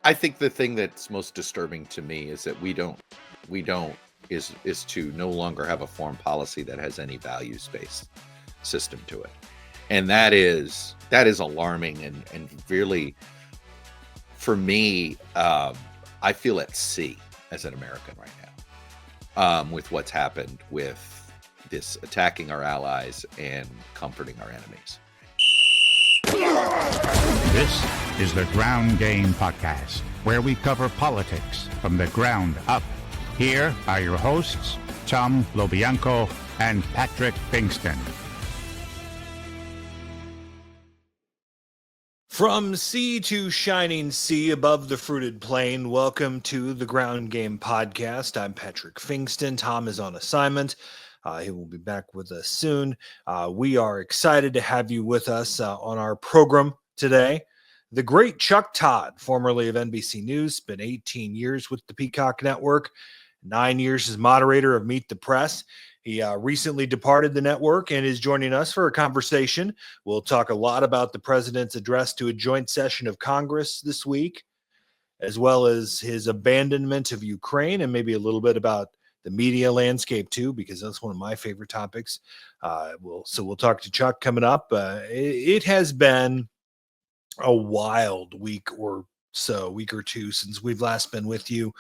I think the thing that's most disturbing to me is that we don't is to no longer have a foreign policy that has any values-based system to it. And that is alarming and really, for me, I feel at sea as an American right now, with what's happened with this attacking our allies and comforting our enemies. This is the Ground Game Podcast, where we cover politics from the ground up. Here are your hosts, Tom Lobianco and Patrick Pfingsten. From sea to shining sea above the fruited plain, welcome to the Ground Game Podcast. I'm Patrick Pfingsten. Tom is on assignment. He will be back with us soon. We are excited to have you with us on our program today. The great Chuck Todd, formerly of NBC News, spent 18 years with the Peacock Network, 9 years as moderator of Meet the Press. He recently departed the network and is joining us for a conversation. We'll talk a lot about the president's address to a joint session of Congress this week, as well as his abandonment of Ukraine, and maybe a little bit about the media landscape too, because that's one of my favorite topics. We'll talk to Chuck coming up. It has been a wild week or two since we've last been with you,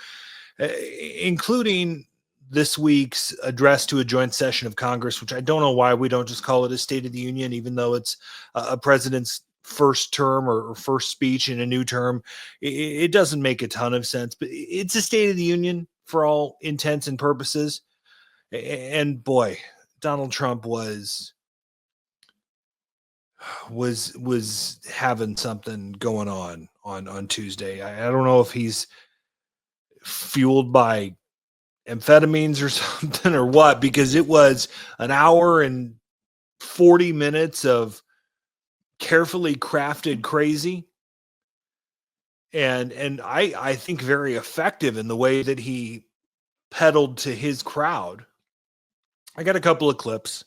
including this week's address to a joint session of Congress, which I don't know why we don't just call it a State of the Union, even though it's a president's first term or first speech in a new term. It doesn't make a ton of sense, but it's a State of the Union for all intents and purposes. And boy, Donald Trump was having something going on Tuesday. I don't know if he's fueled by amphetamines or something or what, because it was an hour and 40 minutes of carefully crafted crazy. And I think very effective in the way that he peddled to his crowd. I got a couple of clips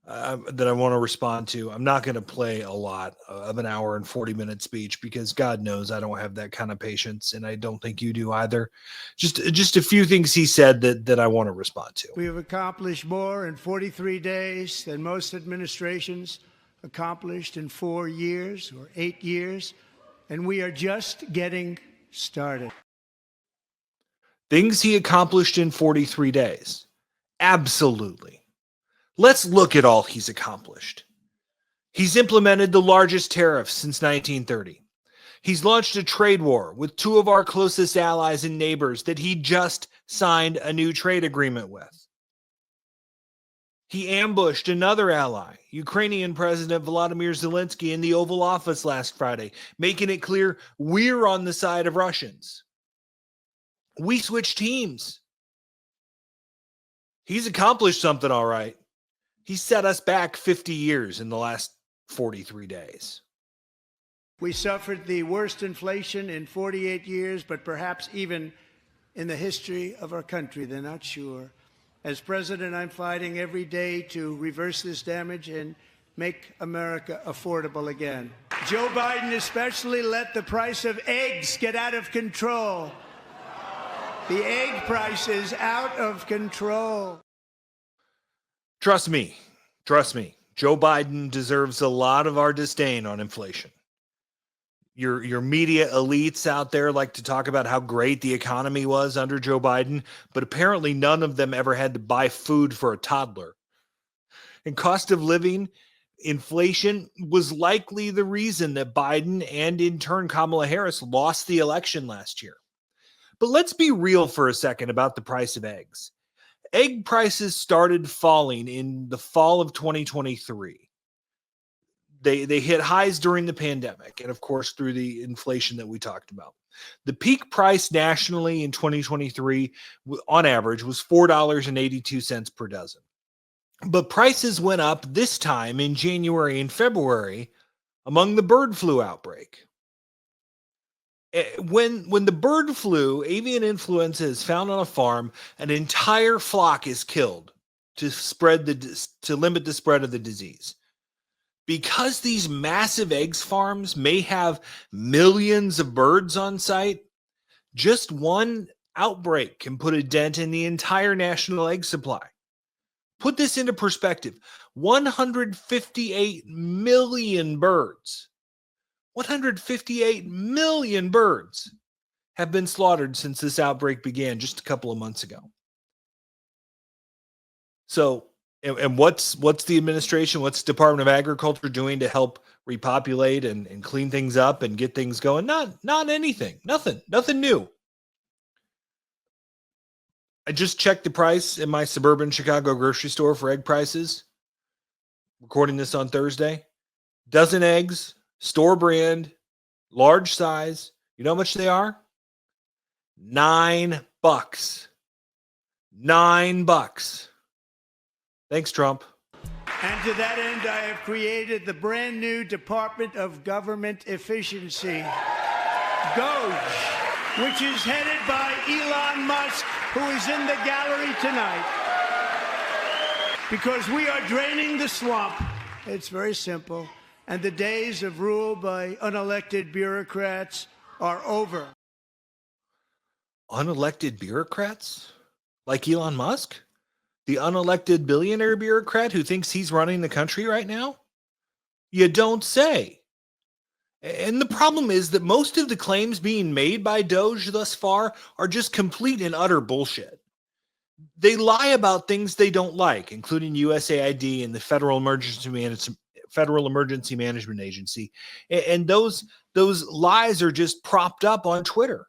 that I want to respond to. I'm not going to play a lot of an hour and 40-minute speech because God knows I don't have that kind of patience, and I don't think you do either. Just a few things he said that I want to respond to. We have accomplished more in 43 days than most administrations accomplished in 4 years or 8 years, and we are just getting started. Things he accomplished in 43 days. Absolutely. Let's look at all he's accomplished. He's implemented the largest tariffs since 1930. He's launched a trade war with two of our closest allies and neighbors that he just signed a new trade agreement with. He ambushed another ally, Ukrainian President Volodymyr Zelensky, in the Oval Office last Friday, making it clear we're on the side of Russians. We switched teams. He's accomplished something, all right. He set us back 50 years in the last 43 days. We suffered the worst inflation in 48 years, but perhaps even in the history of our country. They're not sure. As president, I'm fighting every day to reverse this damage and make America affordable again. Joe Biden especially let the price of eggs get out of control. The egg price is out of control. Trust me. Joe Biden deserves a lot of our disdain on inflation. Your media elites out there like to talk about how great the economy was under Joe Biden, but apparently none of them ever had to buy food for a toddler. And cost of living, inflation was likely the reason that Biden and in turn Kamala Harris lost the election last year. But let's be real for a second about the price of eggs. Egg prices started falling in the fall of 2023. They hit highs during the pandemic and, of course, through the inflation that we talked about. The peak price nationally in 2023, on average, was $4.82 per dozen. But prices went up this time in January and February among the bird flu outbreak. When the bird flu, avian influenza, is found on a farm, an entire flock is killed to limit the spread of the disease. because these massive eggs farms may have millions of birds on site, just one outbreak can put a dent in the entire national egg supply. Put this into perspective. 158 million birds. 158 million birds have been slaughtered since this outbreak began just a couple of months ago. So, and what's the administration, what's the Department of Agriculture doing to help repopulate and clean things up and get things going? Not anything. Nothing new. I just checked the price in my suburban Chicago grocery store for egg prices. Recording this on Thursday. Dozen eggs, store brand, large size. You know how much they are? $9. $9. Thanks, Trump. And to that end, I have created the brand new Department of Government Efficiency, DOGE, which is headed by Elon Musk, who is in the gallery tonight. Because we are draining the swamp. It's very simple. And the days of rule by unelected bureaucrats are over. Unelected bureaucrats? Like Elon Musk? The unelected billionaire bureaucrat who thinks he's running the country right now? You don't say. And the problem is that most of the claims being made by Doge thus far are just complete and utter bullshit. They lie about things they don't like, including USAID and the Federal Emergency Management Agency. And those lies are just propped up on Twitter.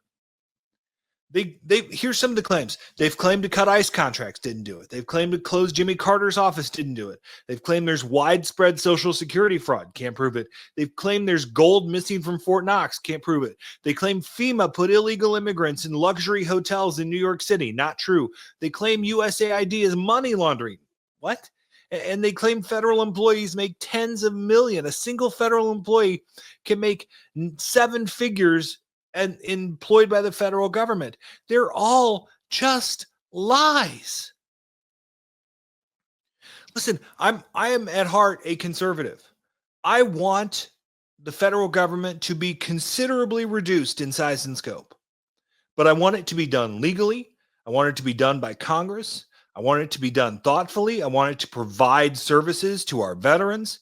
Here's some of the claims. They've claimed to cut ICE contracts, didn't do it. They've claimed to close Jimmy Carter's office, didn't do it. They've claimed there's widespread Social Security fraud, can't prove it. They've claimed there's gold missing from Fort Knox, can't prove it. They claim FEMA put illegal immigrants in luxury hotels in New York City, not true. They claim USAID is money laundering. What? And they claim federal employees make tens of millions. A single federal employee can make 7 figures and employed by the federal government. They're all just lies. Listen, I am at heart a conservative. I want the federal government to be considerably reduced in size and scope, but I want it to be done legally. I want it to be done by Congress. I want it to be done thoughtfully. I want it to provide services to our veterans,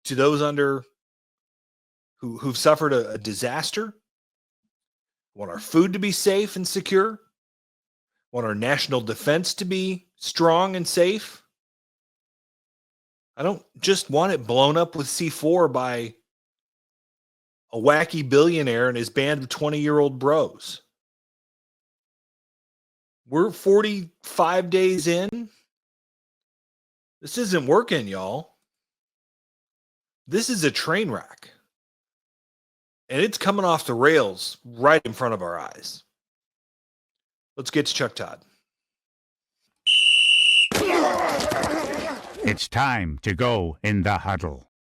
to those who've suffered a disaster. I want our food to be safe and secure. I want our national defense to be strong and safe. I don't just want it blown up with C4 by a wacky billionaire and his band of 20-year-old bros. We're 45 days in. This isn't working, y'all. This is a train wreck. And it's coming off the rails right in front of our eyes. Let's get to Chuck Todd. It's time to go in the huddle.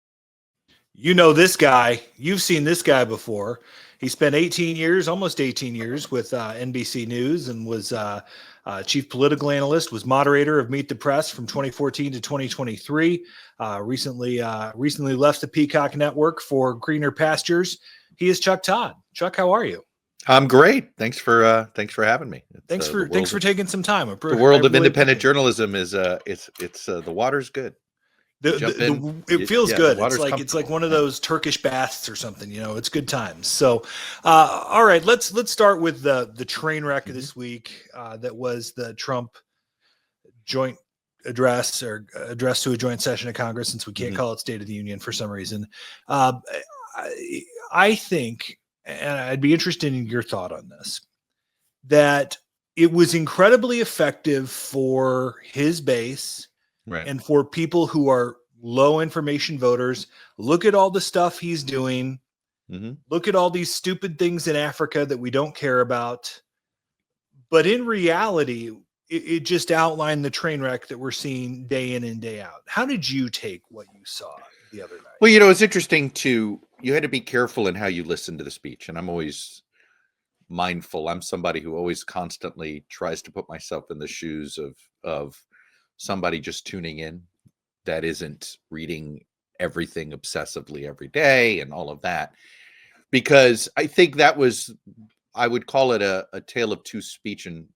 You know this guy. You've seen this guy before. He spent 18 years, almost 18 years with NBC News and was Chief Political Analyst, was moderator of Meet the Press from 2014 to 2023. Recently left the Peacock Network for greener pastures. He is Chuck Todd. Chuck, how are you? I'm great. Thanks for having me. Thanks for taking some time. The world of independent journalism is the water's good. It feels good. It's like one of those Turkish baths or something. You know, it's good times. So, all right, let's start with the train wreck of this week. That was the Trump joint address or address to a joint session of Congress, since we can't call it State of the Union for some reason. I think, and I'd be interested in your thought on this, that it was incredibly effective for his base. Right. And for people who are low information voters. Look at all the stuff he's doing. Look at all these stupid things in Africa that we don't care about. But in reality, it just outlined the train wreck that we're seeing day in and day out. How did you take what you saw the other night? Well, you know, it's interesting you had to be careful in how you listen to the speech. And I'm always mindful. I'm somebody who always constantly tries to put myself in the shoes of somebody just tuning in that isn't reading everything obsessively every day and all of that. Because I think that was, I would call it a tale of two speech and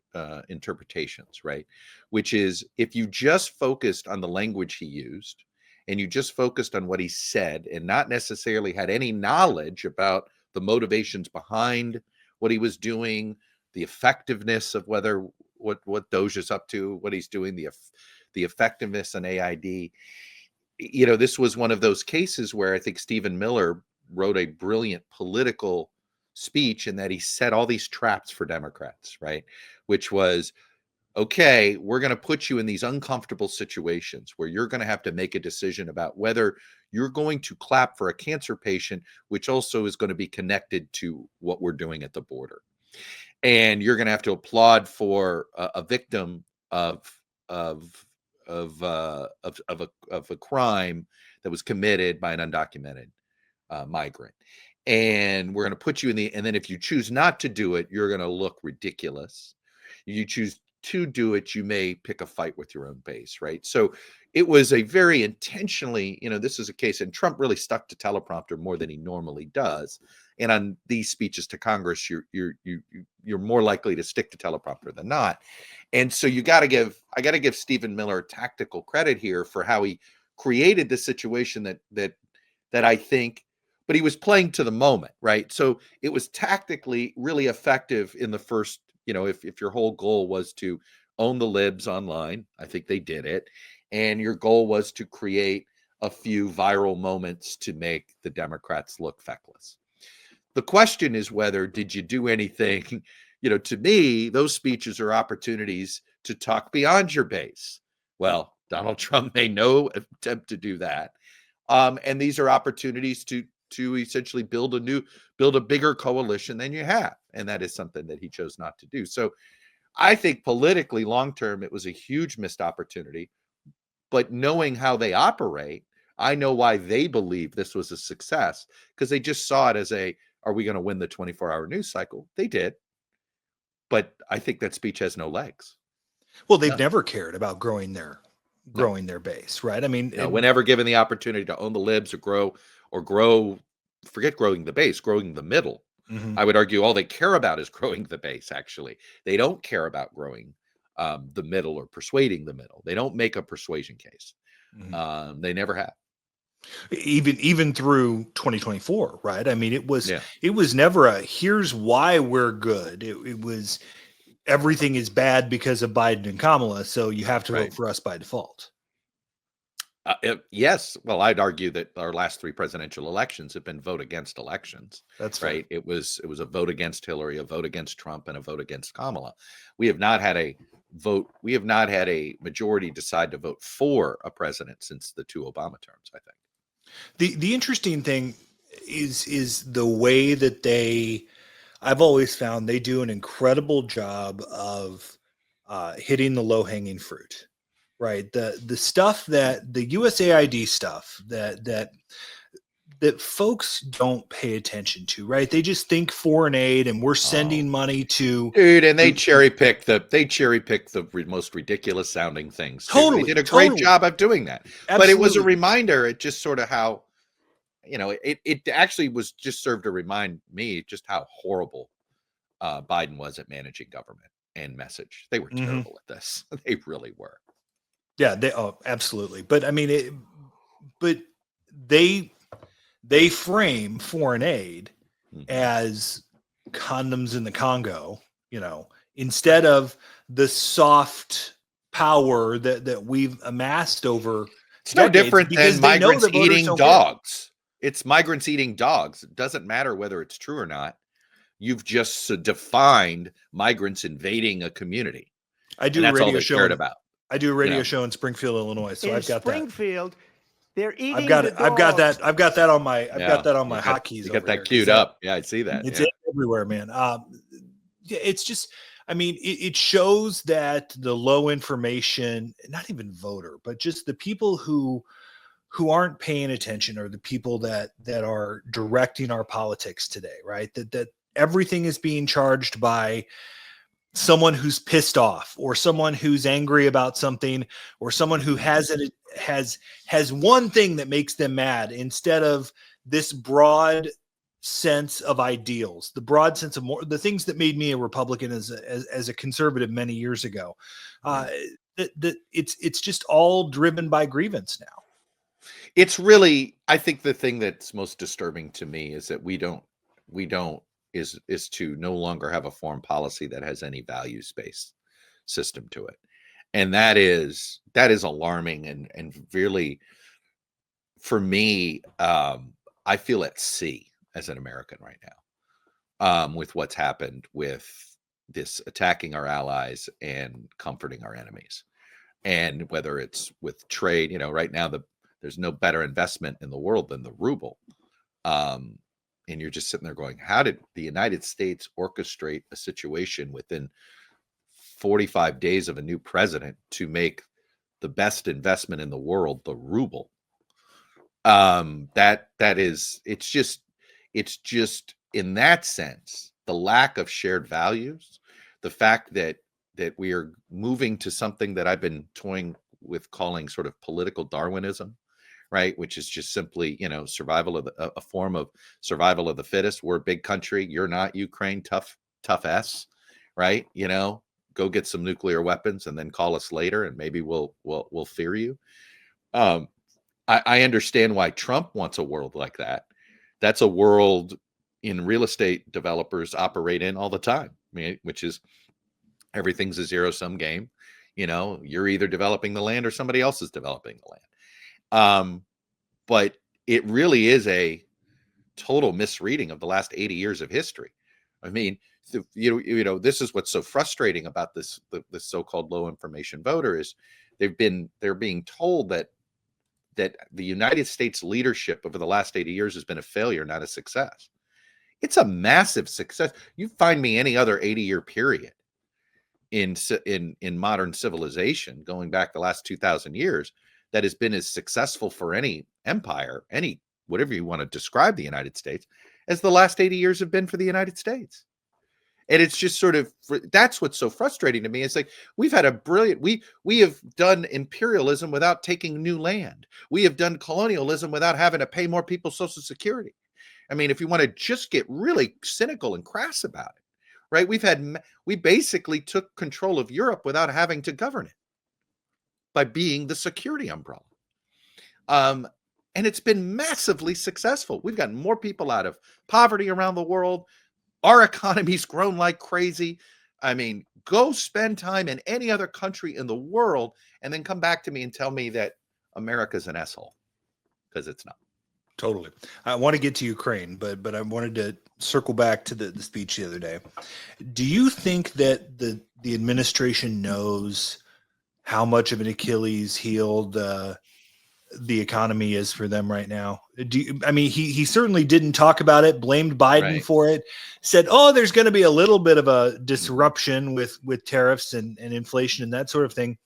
interpretations, right? Which is, if you just focused on the language he used and you just focused on what he said and not necessarily had any knowledge about the motivations behind what he was doing, the effectiveness of what Doge is up to, what he's doing, the effectiveness in AID, this was one of those cases where I think Stephen Miller wrote a brilliant political speech in that he set all these traps for Democrats, right? Which was, okay, we're going to put you in these uncomfortable situations where you're going to have to make a decision about whether you're going to clap for a cancer patient, which also is going to be connected to what we're doing at the border. And you're going to have to applaud for a victim of a crime that was committed by an undocumented migrant. And we're going to put you and then if you choose not to do it, you're going to look ridiculous. If you choose to do it, you may pick a fight with your own base, right? So it was a very intentionally, this is a case, and Trump really stuck to teleprompter more than he normally does. And on these speeches to Congress, you're more likely to stick to teleprompter than not. And so I got to give Stephen Miller tactical credit here for how he created the situation that I think, but he was playing to the moment, right? So it was tactically really effective in the first, if your whole goal was to own the libs online, I think they did it. And your goal was to create a few viral moments to make the Democrats look feckless. The question is whether, did you do anything? To me, those speeches are opportunities to talk beyond your base. Well, Donald Trump made no attempt to do that. And these are opportunities to essentially build a bigger coalition than you have. And that is something that he chose not to do. So I think politically, long-term, it was a huge missed opportunity. But knowing how they operate, I know why they believe this was a success, because they just saw it as are we going to win the 24-hour news cycle? They did. But I think that speech has no legs. Well, they've never cared about growing their base, right? I mean, whenever given the opportunity to own the libs or grow, forget growing the base, growing the middle. I would argue all they care about is growing the base, actually. They don't care about growing the middle or persuading the middle. They don't make a persuasion case. They never have. Even through 2024, right? I mean, it was never here's why we're good. It was everything is bad because of Biden and Kamala, so you have to vote for us by default. Yes. Well, I'd argue that our last three presidential elections have been vote against elections. That's right. It was a vote against Hillary, a vote against Trump, and a vote against Kamala. We have not had a vote. We have not had a majority decide to vote for a president since the two Obama terms, I think. The interesting thing is the way that I've always found they do an incredible job of hitting the low-hanging fruit. Right. The stuff that the USAID stuff that folks don't pay attention to, right? They just think foreign aid and we're sending money to dude, and they cherry pick the most ridiculous sounding things. Too. Totally. They did a great job of doing that. Absolutely. But it was a reminder, it just sort of how, it actually was just served to remind me just how horrible Biden was at managing government and message. They were terrible at this. They really were. Yeah, absolutely. But I mean, they frame foreign aid as condoms in the Congo, instead of the soft power that we've amassed over. It's no different than migrants eating dogs. It's migrants eating dogs. It doesn't matter whether it's true or not. You've just defined migrants invading a community. I do. And that's all they cared about. I do a radio show in Springfield, Illinois. So I've got Springfield, they're eating. I've got that on my. I've got that on my hotkeys. You got that queued up. Yeah, I see that. It's everywhere, man. It's just. I mean, it shows that the low information, not even voter, but just the people who aren't paying attention are the people that are directing our politics today, right? That everything is being charged by someone who's pissed off, or someone who's angry about something, or someone who has one thing that makes them mad, instead of this broad sense of ideals, the broad sense of the things that made me a Republican as a conservative many years ago. It's just all driven by grievance now. It's really, I think the thing that's most disturbing to me is that is to no longer have a foreign policy that has any values-based system to it. And that is alarming and really, for me, I feel at sea as an American right now, with what's happened with this attacking our allies and comforting our enemies. And whether it's with trade, right now there's no better investment in the world than the ruble. And you're just sitting there going, how did the United States orchestrate a situation within 45 days of a new president to make the best investment in the world the ruble? It's just in that sense, the lack of shared values, the fact that we are moving to something that I've been toying with calling sort of political Darwinism, right? Which is just simply, a form of survival of the fittest. We're a big country. You're not Ukraine, tough S, right? Go get some nuclear weapons and then call us later, and maybe we'll fear you. I understand why Trump wants a world like that. That's a world in real estate developers operate in all the time, which is everything's a zero-sum game. You're either developing the land or somebody else is developing the land. But it really is a total misreading of the last 80 years of history. I mean, this is what's so frustrating about this so-called low information voter is they're being told that the United States leadership over the last 80 years has been a failure, not a success. It's a massive success. You find me any other 80-year period in modern civilization, going back the last 2,000 years, that has been as successful for any empire, any whatever you want to describe the United States, as the last 80 years have been for the United States. And it's just sort of, that's what's so frustrating to me. It's like, we've had a brilliant, we have done imperialism without taking new land. We have done colonialism without having to pay more people Social Security. I mean, if you want to just get really cynical and crass about it, right? We basically took control of Europe without having to govern it by being the security umbrella. And it's been massively successful. We've gotten more people out of poverty around the world. Our economy's grown like crazy. I mean, go spend time in any other country in the world and then come back to me and tell me that America's an asshole, because it's not. Totally. I want to get to Ukraine, but I wanted to circle back to the speech the other day. Do you think that the administration knows how much of an Achilles heel the economy is for them right now? He certainly didn't talk about it, blamed Biden for it, said, oh, there's going to be a little bit of a disruption with tariffs and inflation and that sort of thing.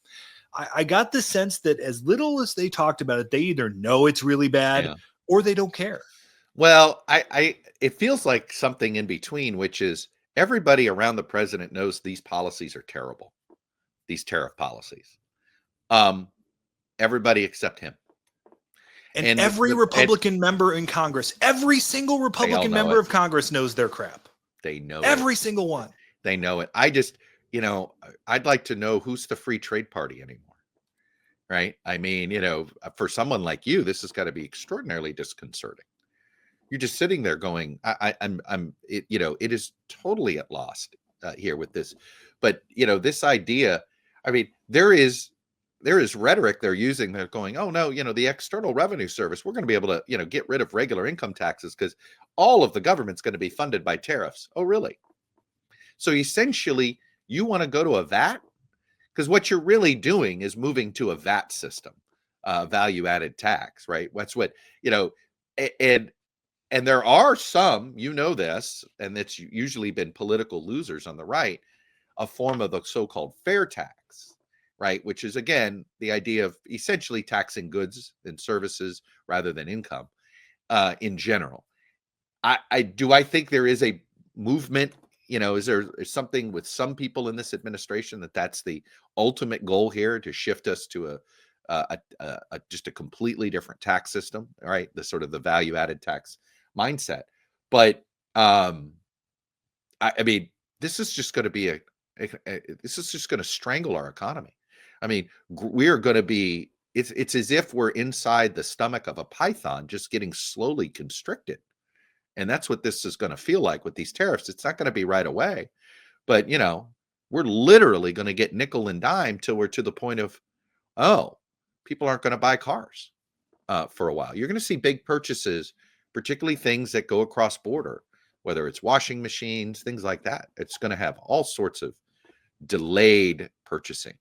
I got the sense that as little as they talked about it, they either know it's really bad or they don't care. Well, it feels like something in between, which is everybody around the president knows these policies are terrible, these tariff policies. Everybody except him. And every Republican member in Congress, every single Republican member of Congress knows their crap. They know every single one. They know it. I just, I'd like to know who's the free trade party anymore. Right. I mean, for someone like you, this has got to be extraordinarily disconcerting. You're just sitting there going, it is totally at loss here with this. But, this idea, I mean, there is rhetoric they're using. They're going, oh, no, the External Revenue Service, we're going to be able to, get rid of regular income taxes because all of the government's going to be funded by tariffs. Oh, really? So essentially, you want to go to a VAT? Because what you're really doing is moving to a VAT system, value-added tax, right? That's what, and there are some, this, and it's usually been political losers on the right, a form of the so-called fair tax, right? Which is, again, the idea of essentially taxing goods and services rather than income in general. I think there is a movement, is there something with some people in this administration that's the ultimate goal here, to shift us to just a completely different tax system, right? The sort of the value added tax mindset. But I mean, this is just going to be this is just going to strangle our economy. I mean, we are going to be, it's as if we're inside the stomach of a python, just getting slowly constricted. And that's what this is going to feel like with these tariffs. It's not going to be right away, but we're literally going to get nickel and dime till we're to the point of, oh, people aren't going to buy cars for a while. You're going to see big purchases, particularly things that go across border, whether it's washing machines, things like that. It's going to have all sorts of delayed purchasing.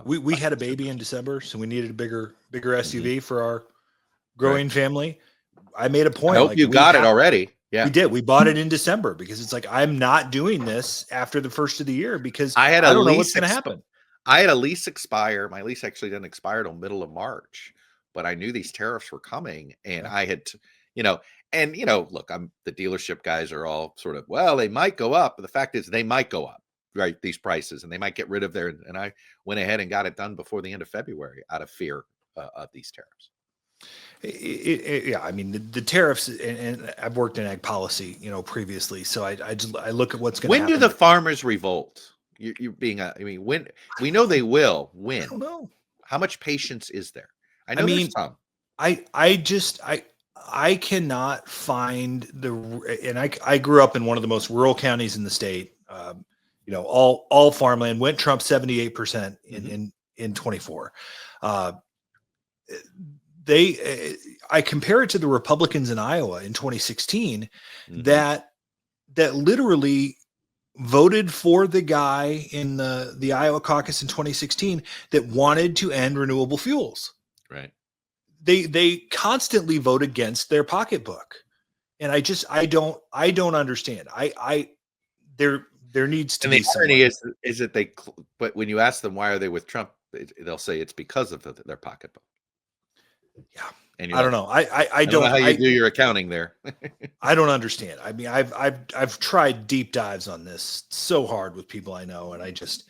We had a baby in December, so we needed a bigger SUV for our growing family. I made a point. I hope you got it already. Yeah, we did. We bought it in December because it's like, I'm not doing this after the first of the year because I don't know what's going to happen. I had a lease expire. My lease actually didn't expire till middle of March, but I knew these tariffs were coming, and I had to, look, the dealership guys are all sort of, well, they might go up, but the fact is they might go up, right? These prices, and they might get rid of and I went ahead and got it done before the end of February out of fear of these tariffs. Yeah, I mean the tariffs, and I've worked in ag policy, previously, so I look at what's going to happen. When do the farmers revolt? You're being when we know they will. When? I don't know. How much patience is there? I know there's some. I cannot find and I grew up in one of the most rural counties in the state. All farmland. Went Trump 78% in 24. I compare it to the Republicans in Iowa in 2016 that literally voted for the guy in the Iowa caucus in 2016 that wanted to end renewable fuels. Right. They constantly vote against their pocketbook. And I don't understand. There needs to be. And the irony is that but when you ask them why are they with Trump, they'll say it's because of their pocketbook. Yeah. And I don't know. I don't know how you do your accounting there. I don't understand. I mean, I've tried deep dives on this so hard with people I know, and I just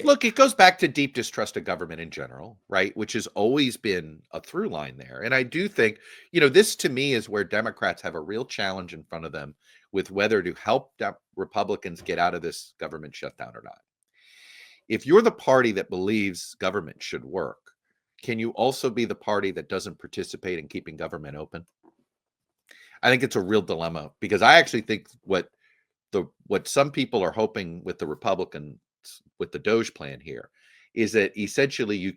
look, it goes back to deep distrust of government in general, right? Which has always been a through line there. And I do think, this to me is where Democrats have a real challenge in front of them with whether to help Republicans get out of this government shutdown or not. If you're the party that believes government should work, can you also be the party that doesn't participate in keeping government open? I think it's a real dilemma, because I actually think what some people are hoping with the Republicans, with the Doge plan here, is that essentially you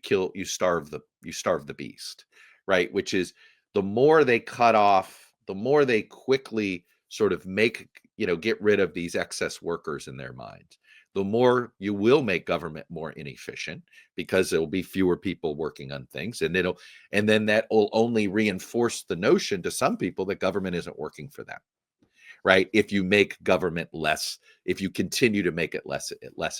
starve the beast, right? Which is, the more they cut off, the more they quickly sort of get rid of these excess workers in their minds, the more you will make government more inefficient, because there will be fewer people working on things, and then that will only reinforce the notion to some people that government isn't working for them, right? If you make government if you continue to make it less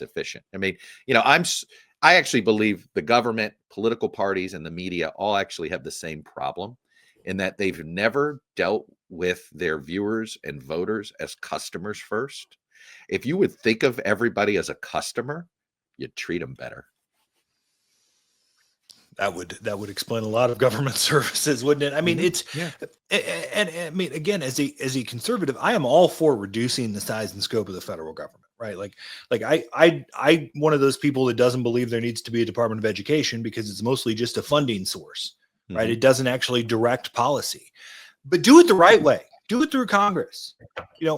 efficient. I mean, I actually believe the government, political parties, and the media all actually have the same problem, in that they've never dealt with their viewers and voters as customers first. If you would think of everybody as a customer, you'd treat them better. That would explain a lot of government services, wouldn't it? I mean, and I mean, again, as a conservative, I am all for reducing the size and scope of the federal government, right? Like I one of those people that doesn't believe there needs to be a Department of Education, because it's mostly just a funding source, right? It doesn't actually direct policy, but do it the right way. Do it through Congress.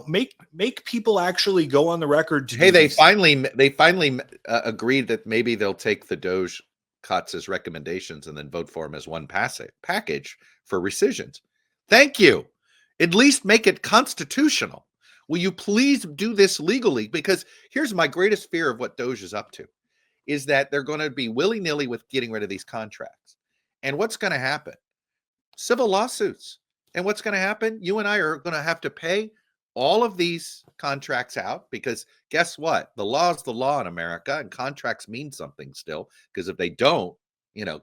Make people actually go on the record to. Hey, they finally agreed that maybe they'll take the Doge cuts as recommendations and then vote for them as one package for rescissions. Thank you. At least make it constitutional. Will you please do this legally? Because here's my greatest fear of what Doge is up to, is that they're going to be willy-nilly with getting rid of these contracts. And what's going to happen? Civil lawsuits. And what's going to happen? You and I are going to have to pay all of these contracts out, because guess what? The law is the law in America, and contracts mean something still, because if they don't,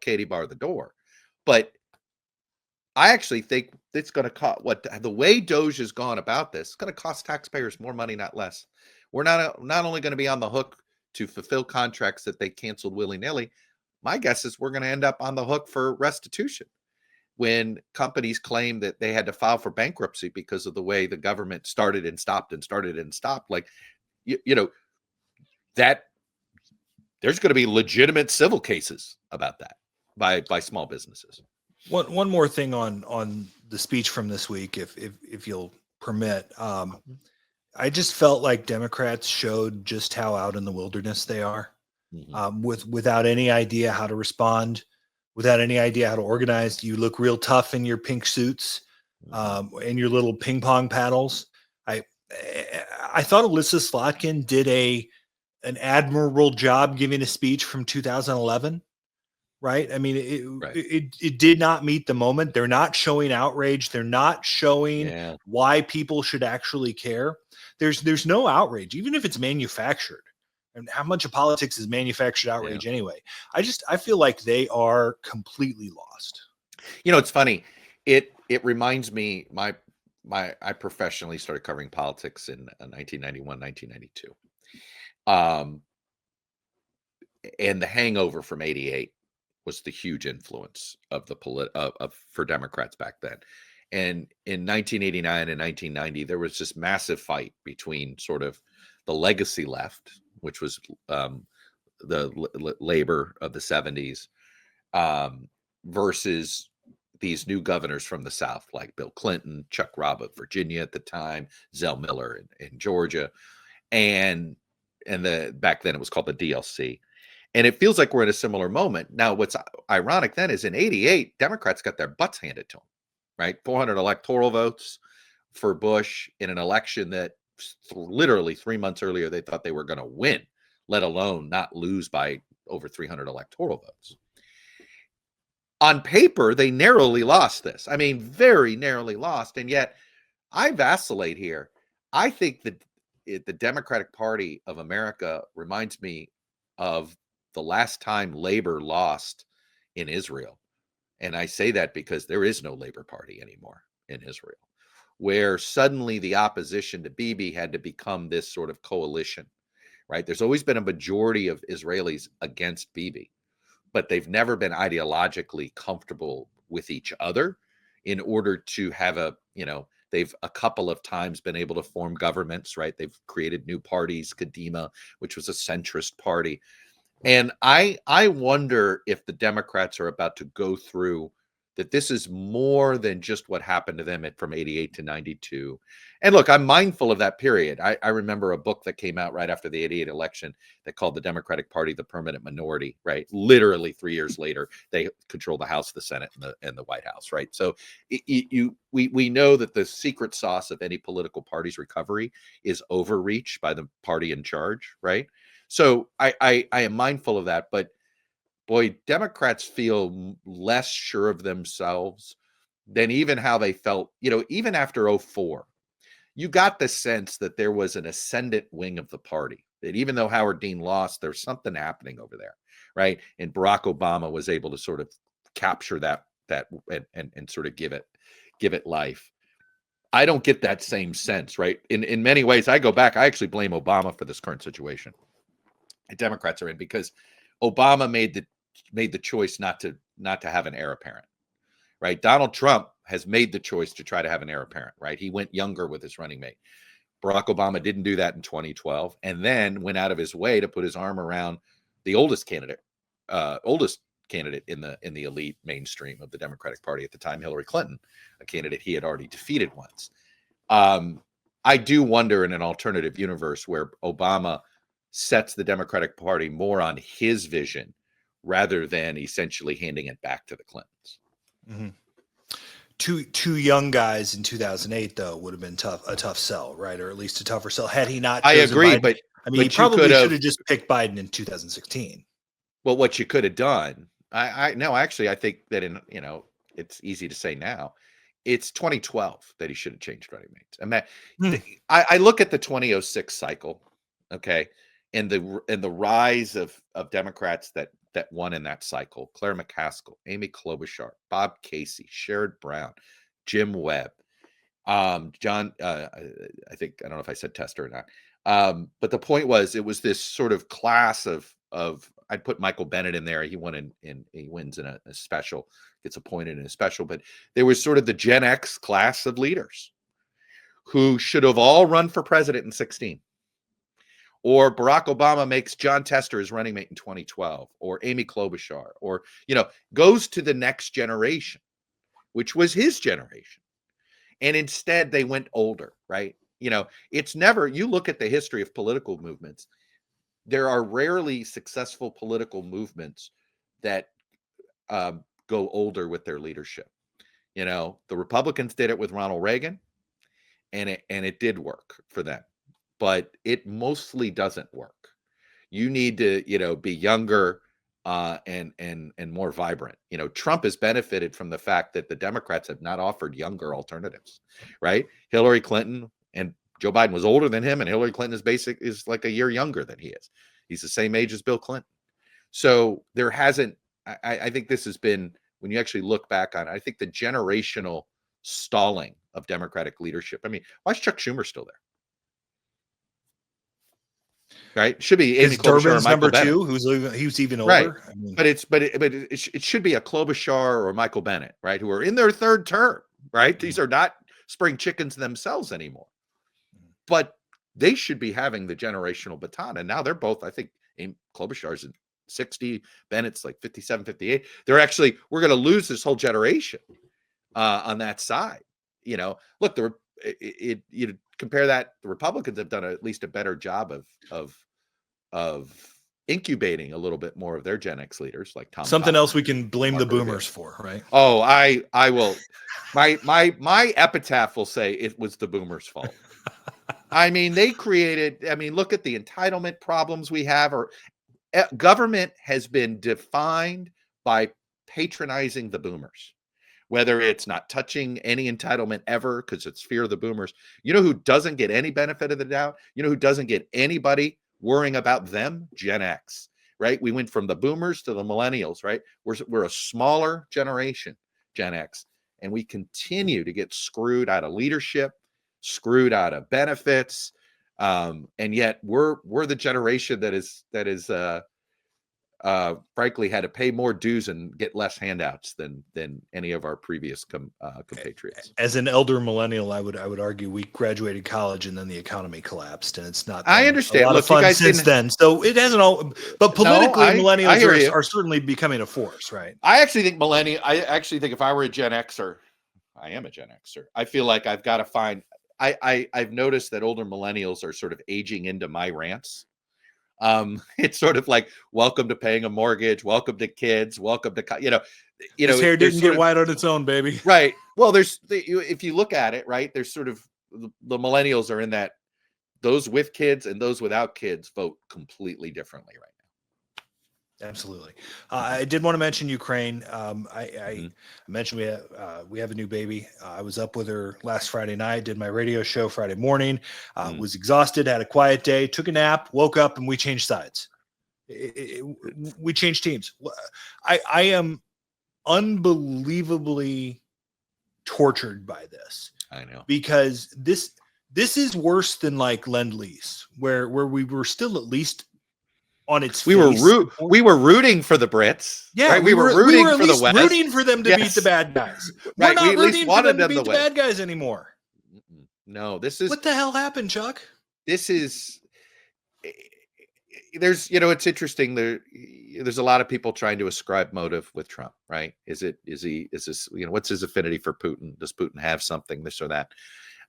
Katie bar the door. But I actually think it's going to cost, the way Doge has gone about this, it's going to cost taxpayers more money, not less, we're not only going to be on the hook to fulfill contracts that they canceled willy-nilly. My guess is we're going to end up on the hook for restitution when companies claim that they had to file for bankruptcy because of the way the government started and stopped and started and stopped. Like, you know, that there's going to be legitimate civil cases about that by small businesses. One more thing on the speech from this week, if you'll permit. I just felt like Democrats showed just how out in the wilderness they are, without any idea how to respond, without any idea how to organize. You look real tough in your pink suits, and your little ping pong paddles. I thought Alyssa Slotkin did an admirable job giving a speech from 2011. Right. I mean, it did not meet the moment. They're not showing outrage. They're not showing why people should actually care. There's no outrage, even if it's manufactured. And how much of politics is manufactured outrage anyway? I feel like they are completely lost. You know, it's funny. It reminds me, I professionally started covering politics in 1991, 1992. And the hangover from 88 was the huge influence of the for Democrats back then. And in 1989 and 1990, there was this massive fight between sort of the legacy left, which was the labor of the 70s, versus these new governors from the South, like Bill Clinton, Chuck Robb of Virginia at the time, Zell Miller in Georgia, and back then it was called the DLC. And it feels like we're in a similar moment. Now, what's ironic then is in 88, Democrats got their butts handed to them, right? 400 electoral votes for Bush in an election that literally 3 months earlier they thought they were going to win, let alone not lose by over 300 electoral votes. On paper, they narrowly lost this. I mean, very narrowly lost. And yet I vacillate here. I think that the Democratic Party of America reminds me of the last time labor lost in Israel. And I say that because there is no Labor Party anymore in Israel, where suddenly the opposition to Bibi had to become this sort of coalition, right? There's always been a majority of Israelis against Bibi, but they've never been ideologically comfortable with each other in order to have they've a couple of times been able to form governments, right? They've created new parties, Kadima, which was a centrist party. And I wonder if the Democrats are about to go through that. This is more than just what happened to them from 88 to 92. And look, I'm mindful of that period. I remember a book that came out right after the 88 election that called the Democratic Party the Permanent Minority, right? Literally 3 years later, they control the House, the Senate, and the White House, right? So we know that the secret sauce of any political party's recovery is overreach by the party in charge, right? So I am mindful of that, but boy, Democrats feel less sure of themselves than even how they felt, even after 2004. You got the sense that there was an ascendant wing of the party, that even though Howard Dean lost, there's something happening over there, right? And Barack Obama was able to sort of capture that and sort of give it life. I don't get that same sense, right? In many ways, I go back, I actually blame Obama for this current situation. The Democrats are in because Obama made the choice not to have an heir apparent, right? Donald Trump has made the choice to try to have an heir apparent, right? He went younger with his running mate. Barack Obama didn't do that in 2012, and then went out of his way to put his arm around the oldest candidate in the elite mainstream of the Democratic Party at the time, Hillary Clinton, a candidate he had already defeated once. I do wonder in an alternative universe where Obama sets the Democratic Party more on his vision rather than essentially handing it back to the Clintons. Mm-hmm. Two young guys in 2008 though would have been a tough sell, right? Or at least a tougher sell had he not. I agree, Biden. but I mean, he probably should have just picked Biden in 2016. Well, what you could have done, I think that it's easy to say now. It's 2012 that he should have changed running mates. I look at the 2006 cycle, okay, and the rise of Democrats that won in that cycle: Claire McCaskill, Amy Klobuchar, Bob Casey, Sherrod Brown, Jim Webb, John. I don't know if I said Tester or not. But the point was, it was this sort of class of I'd put Michael Bennett in there. He won he wins in a special, gets appointed in a special, but there was sort of the Gen X class of leaders who should have all run for president in 2016. Or Barack Obama makes John Tester his running mate in 2012, or Amy Klobuchar, or, goes to the next generation, which was his generation. And instead they went older, right? It's never, you look at the history of political movements, there are rarely successful political movements that go older with their leadership. The Republicans did it with Ronald Reagan, and it did work for them, but it mostly doesn't work. You need to, be younger and more vibrant. Trump has benefited from the fact that the Democrats have not offered younger alternatives, right? Hillary Clinton and Joe Biden was older than him, and Hillary Clinton is like a year younger than he is. He's the same age as Bill Clinton. So there hasn't, I think this has been, when you actually look back on it, I think the generational stalling of Democratic leadership. I mean, why is Chuck Schumer still there? Right? Should be Amy Klobuchar or Michael Bennett. Number 2, who's even older. Right. I mean, but it should be a Klobuchar or Michael Bennett, right? Who are in their third term, right? These are not spring chickens themselves anymore, but they should be having the generational baton. And now they're both, I think, Klobuchar's in 60, Bennett's like 57, 58. We're going to lose this whole generation on that side. Look, you compare that, the Republicans have done at least a better job of incubating a little bit more of their Gen X leaders, like Tom. Something else we can blame the boomers for, right? Oh, I will. My epitaph will say it was the boomers' fault. I mean, they created. I mean, look at the entitlement problems we have. Or government has been defined by patronizing the boomers. Whether it's not touching any entitlement ever because it's fear of the boomers. You know who doesn't get any benefit of the doubt? You know who doesn't get anybody worrying about them? Gen X, right? We went from the boomers to the millennials, right? We're a smaller generation, Gen X, and we continue to get screwed out of leadership, screwed out of benefits, and yet we're the generation that is frankly had to pay more dues and get less handouts than any of our previous compatriots. As an elder millennial, I would argue we graduated college and then the economy collapsed, and it's not. I understand. A lot of fun since then, so it hasn't all. But politically, millennials are certainly becoming a force, right? I actually think if I were a Gen Xer, I am a Gen Xer. I feel like I've got to find. I've noticed that older millennials are sort of aging into my rants. It's sort of like, welcome to paying a mortgage, welcome to kids, welcome to His hair didn't get white on its own, baby. Right. Well, if you look at it, right, there's sort of the millennials are in that, those with kids and those without kids vote completely differently right now. Absolutely. I did want to mention Ukraine. I mentioned we have a new baby. I was up with her last Friday night, did my radio show Friday morning, was exhausted, had a quiet day, took a nap, woke up, and we changed sides. We changed teams. I am unbelievably tortured by this. I know. Because this is worse than like Lend-Lease, where we were still at least on its face. We were rooting for the Brits. Yeah, right? we were rooting for the West. Rooting for them to beat the bad guys. We're right, not we at rooting least for wanted them to them beat to the bad guys anymore. No, this is what the hell happened, Chuck? This is there's it's interesting. There's a lot of people trying to ascribe motive with Trump, right? Is this what's his affinity for Putin? Does Putin have something, this or that?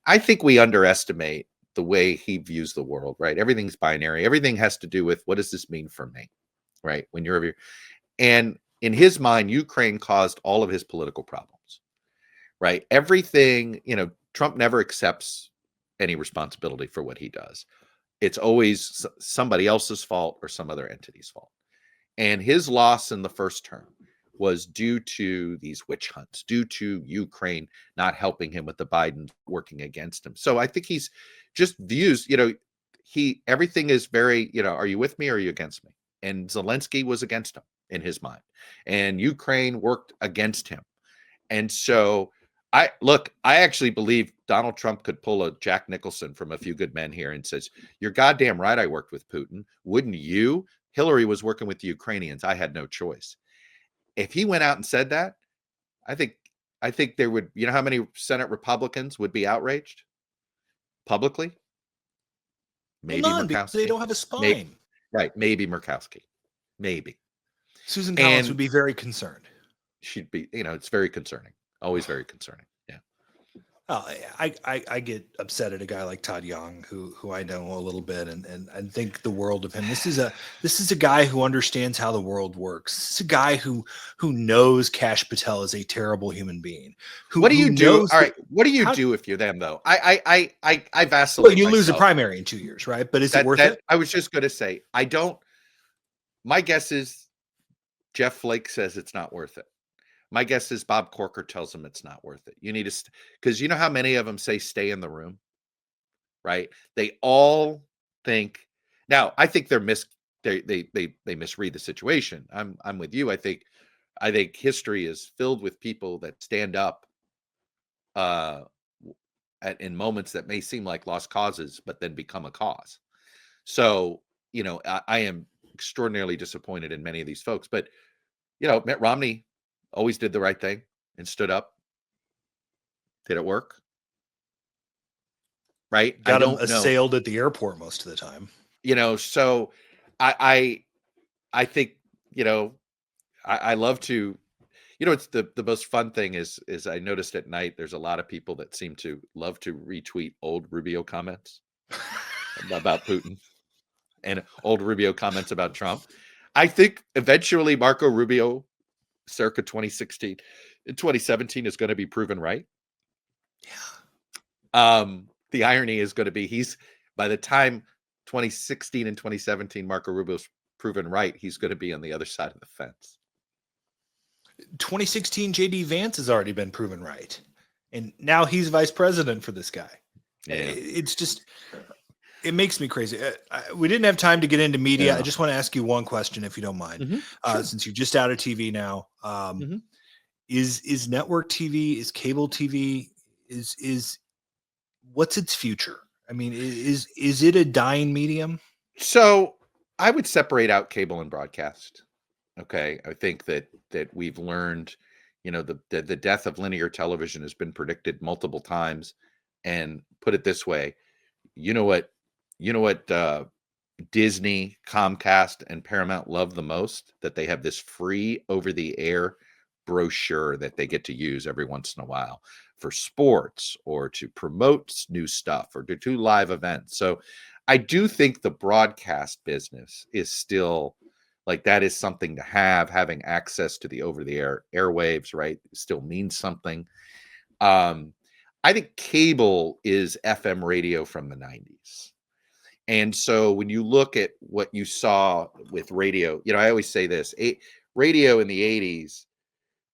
I think we underestimate the way he views the world, right? Everything's binary. Everything has to do with, what does this mean for me, right? When you're over here. And in his mind, Ukraine caused all of his political problems, right? Everything, Trump never accepts any responsibility for what he does. It's always somebody else's fault or some other entity's fault. And his loss in the first term was due to these witch hunts, due to Ukraine not helping him with the Biden working against him. So I think he's just views, everything is very, are you with me or are you against me? And Zelensky was against him in his mind. And Ukraine worked against him. And so I actually believe Donald Trump could pull a Jack Nicholson from A Few Good Men here and says, "You're goddamn right. I worked with Putin. Wouldn't you? Hillary was working with the Ukrainians. I had no choice." If he went out and said that, I think there would, how many Senate Republicans would be outraged publicly? Maybe None, because they Murkowski. don't have a spine. Maybe Murkowski. Maybe. Susan Collins would be very concerned. She'd be, it's very concerning. Always very concerning. Yeah. Oh, I get upset at a guy like Todd Young, who I know a little bit and think the world of him. This is a guy who understands how the world works. This is a guy who knows Kash Patel is a terrible human being. What do you do? All right. What do you do if you're them though? I vacillate. Well, you lose a primary in 2 years, right? But is it worth it? I was just going to say, my guess is Jeff Flake says it's not worth it. My guess is Bob Corker tells them it's not worth it. You need to, because you know how many of them say stay in the room, right? They all think. Now, I think they misread the situation. I'm with you. I think history is filled with people that stand up in moments that may seem like lost causes, but then become a cause. So, I am extraordinarily disappointed in many of these folks, but Mitt Romney always did the right thing and stood up. Did it work? Right? Got him assailed at the airport most of the time. So I think, I love to, it's the most fun thing is I noticed at night, there's a lot of people that seem to love to retweet old Rubio comments about Putin and old Rubio comments about Trump. I think eventually Marco Rubio, circa 2016 and 2017, is going to be proven right. Yeah. The irony is going to be by the time 2016 and 2017 Marco Rubio's proven right, he's going to be on the other side of the fence. 2016 JD Vance has already been proven right, and now he's vice president for this guy. Yeah. It's just, it makes me crazy. We didn't have time to get into media. Yeah. I just want to ask you one question, if you don't mind. Mm-hmm. Sure. Since you're just out of TV now, is network TV, is cable TV, is what's its future? I mean, is it a dying medium? So I would separate out cable and broadcast. Okay. I think that we've learned, the death of linear television has been predicted multiple times. And put it this way, you know what Disney, Comcast, and Paramount love the most? That they have this free over-the-air brochure that they get to use every once in a while for sports or to promote new stuff or to do live events. So I do think the broadcast business is still, like, that is something to have. Having access to the over-the-air airwaves, right, still means something. I think cable is FM radio from the 90s. And so when you look at what you saw with radio, I always say this, radio in the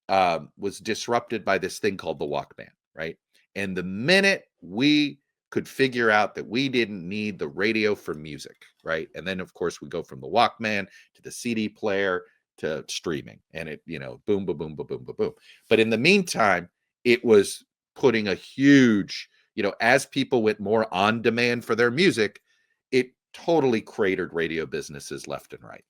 80s was disrupted by this thing called the Walkman, right? And the minute we could figure out that we didn't need the radio for music, right? And then, of course, we go from the Walkman to the CD player to streaming, and it, boom, boom, boom, boom, boom, boom, boom. But in the meantime, it was putting a huge, as people went more on demand for their music, it totally cratered radio businesses left and right.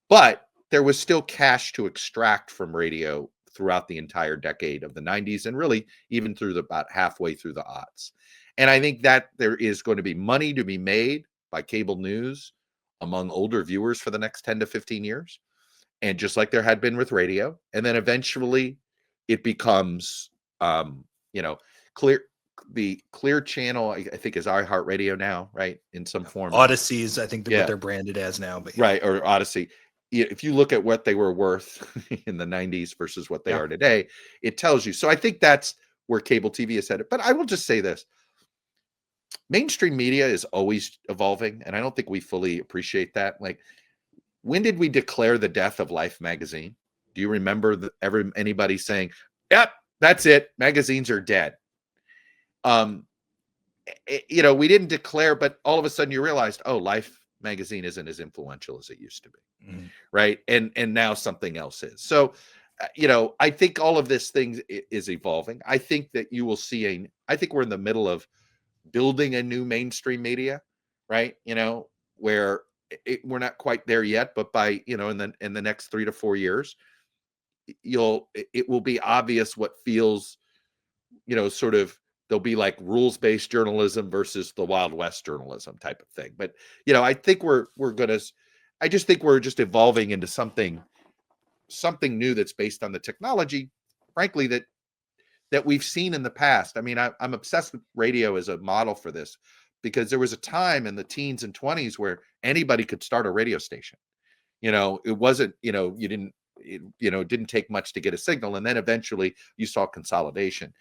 But there was still cash to extract from radio throughout the entire decade of the 90s, and really even through about halfway through the aughts. And I think that there is going to be money to be made by cable news among older viewers for the next 10 to 15 years. And just like there had been with radio. And then eventually it becomes, the Clear channel, I think, is iHeartRadio now, right? In some form. Odyssey is, I think, what they're branded as now. But right, or Odyssey. If you look at what they were worth in the 90s versus what they are today, it tells you. So I think that's where cable TV is headed. But I will just say this. Mainstream media is always evolving, and I don't think we fully appreciate that. Like, when did we declare the death of Life magazine? Do you remember anybody saying, "Yep, that's it, magazines are dead"? We didn't declare, but all of a sudden you realized, oh, Life magazine isn't as influential as it used to be, right? And now something else is. So I think all of this thing is evolving. I think that you will see I think we're in the middle of building a new mainstream media, right? Where we're not quite there yet, but by, in the next 3 to 4 years, it will be obvious what feels, sort of, there'll be like rules-based journalism versus the Wild West journalism type of thing. But, I think I just think we're just evolving into something new that's based on the technology, frankly, that we've seen in the past. I mean, I'm obsessed with radio as a model for this, because there was a time in the teens and 20s where anybody could start a radio station. It wasn't, it didn't take much to get a signal. And then eventually you saw consolidation.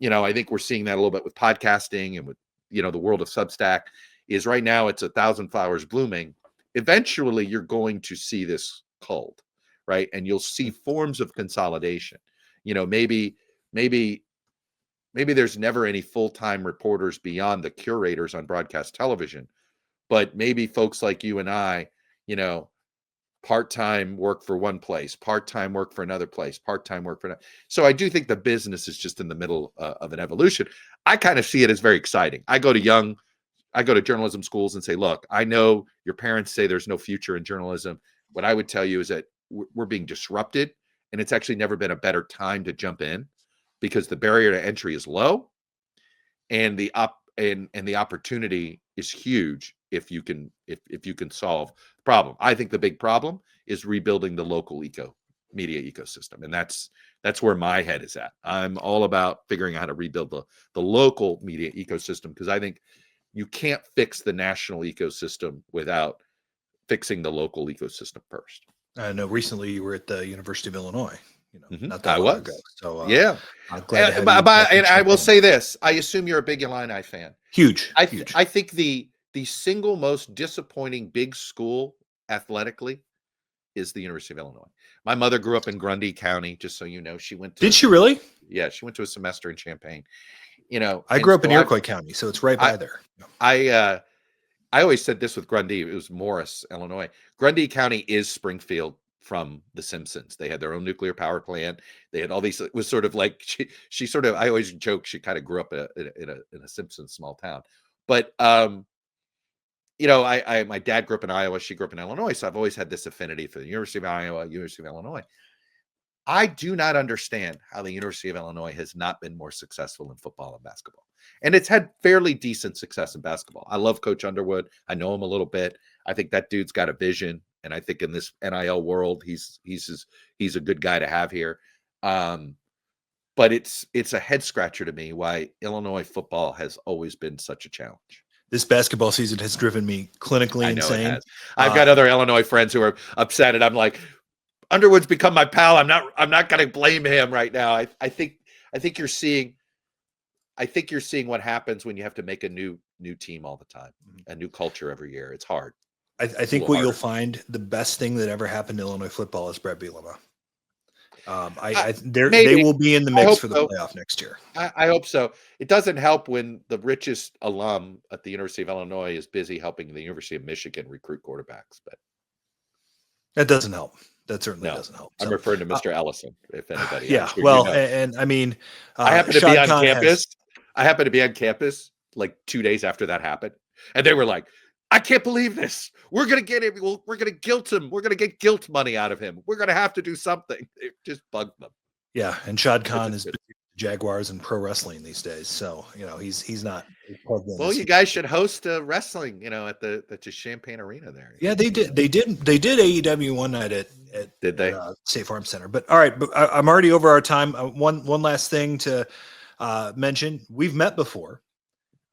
I think we're seeing that a little bit with podcasting and with, the world of Substack. Is right now it's 1,000 flowers blooming. Eventually you're going to see this culled, right? And you'll see forms of consolidation. Maybe there's never any full-time reporters beyond the curators on broadcast television, but maybe folks like you and I, part-time work for one place, part-time work for another place, part-time work for another. So I do think the business is just in the middle of an evolution. I kind of see it as very exciting. I go to journalism schools and say, look, I know your parents say there's no future in journalism. What I would tell you is that we're being disrupted, and it's actually never been a better time to jump in, because the barrier to entry is low, and the opportunity is huge if you can solve the problem. I think the big problem is rebuilding the local media ecosystem, and that's where my head is at. I'm all about figuring out how to rebuild the local media ecosystem, because I think you can't fix the national ecosystem without fixing the local ecosystem first. I know recently you were at the University of Illinois. Not I that long was. ago. So yeah, I'm glad to have you and I will say this: I assume you're a big Illini fan. Huge. I think the single most disappointing big school athletically is the University of Illinois. My mother grew up in Grundy County, just so you know. She went to Did she really? Yeah, she went to a semester in Champaign. I grew up in Iroquois County, so it's right by there. I always said this with Grundy. It was Morris, Illinois. Grundy County is Springfield from The Simpsons. They had their own nuclear power plant. They had all these. It was sort of like she sort of. I always joke she kind of grew up in a Simpsons small town. But my dad grew up in Iowa. She grew up in Illinois. So I've always had this affinity for the University of Iowa, University of Illinois. I do not understand how the University of Illinois has not been more successful in football and basketball. And it's had fairly decent success in basketball. I love Coach Underwood. I know him a little bit. I think that dude's got a vision. And I think in this NIL world, he's a good guy to have here. But it's a head scratcher to me why Illinois football has always been such a challenge. This basketball season has driven me clinically insane. I've got other Illinois friends who are upset, and I'm like, Underwood's become my pal. I'm not going to blame him right now. I think you're seeing what happens when you have to make a new team all the time, a new culture every year. It's hard. I think what you'll find, the best thing that ever happened to Illinois football is Brett Bielema. They will be in the mix for the playoff next year. I hope so. It doesn't help when the richest alum at the University of Illinois is busy helping the University of Michigan recruit quarterbacks, but that doesn't help. That certainly doesn't help. I'm referring to Mr. Ellison, if anybody. Yeah, well, and I mean, I happen to be on campus. I happened to be on campus like 2 days after that happened, and they were like, "I can't believe this. We're gonna get him. We're gonna guilt him. We're gonna get guilt money out of him. We're gonna have to do something." It just bugged them. Yeah, and Shad Khan is busy with the Jaguars and pro wrestling these days, so he's not. Well, you guys should host a wrestling, at the Champaign Arena there. Yeah, they did. They did AEW one night at State Farm Center. But all right, but I'm already over our time. One last thing to mention: we've met before.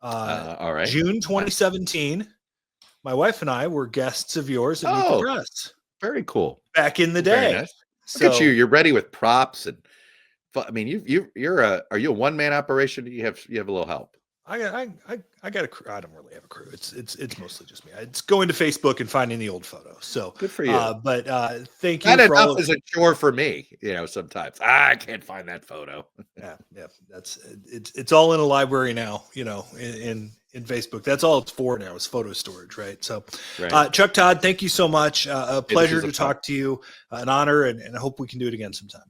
All right, June 2017. My wife and I were guests of yours at Meet the Press. Very cool. Back in the day. Nice. Look at you. You're ready with props and. I mean, are you a one-man operation? Do you have a little help? I got a crew. I don't really have a crew. It's mostly just me. It's going to Facebook and finding the old photos. So good for you. But thank you. That enough is a chore for me. Sometimes I can't find that photo. Yeah. It's all in a library now. In Facebook. That's all it's for now is photo storage, right? So, right. Chuck Todd, thank you so much. A pleasure to talk to you. An honor, and I hope we can do it again sometime.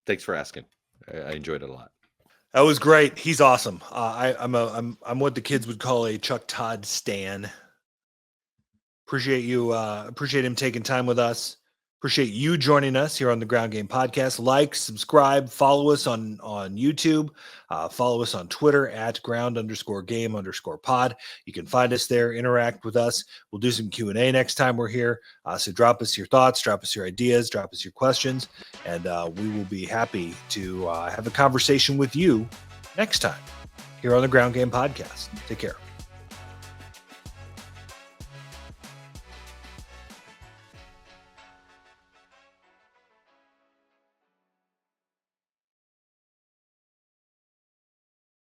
Thanks for asking. I enjoyed it a lot. That was great. He's awesome. I'm what the kids would call a Chuck Todd stan. Appreciate you. Appreciate him taking time with us. Appreciate you joining us here on the Ground Game Podcast. Like, subscribe, follow us on YouTube. Follow us on Twitter at ground_game_pod. You can find us there, interact with us. We'll do some Q&A next time we're here. So drop us your thoughts, drop us your ideas, drop us your questions, and we will be happy to have a conversation with you next time here on the Ground Game Podcast. Take care.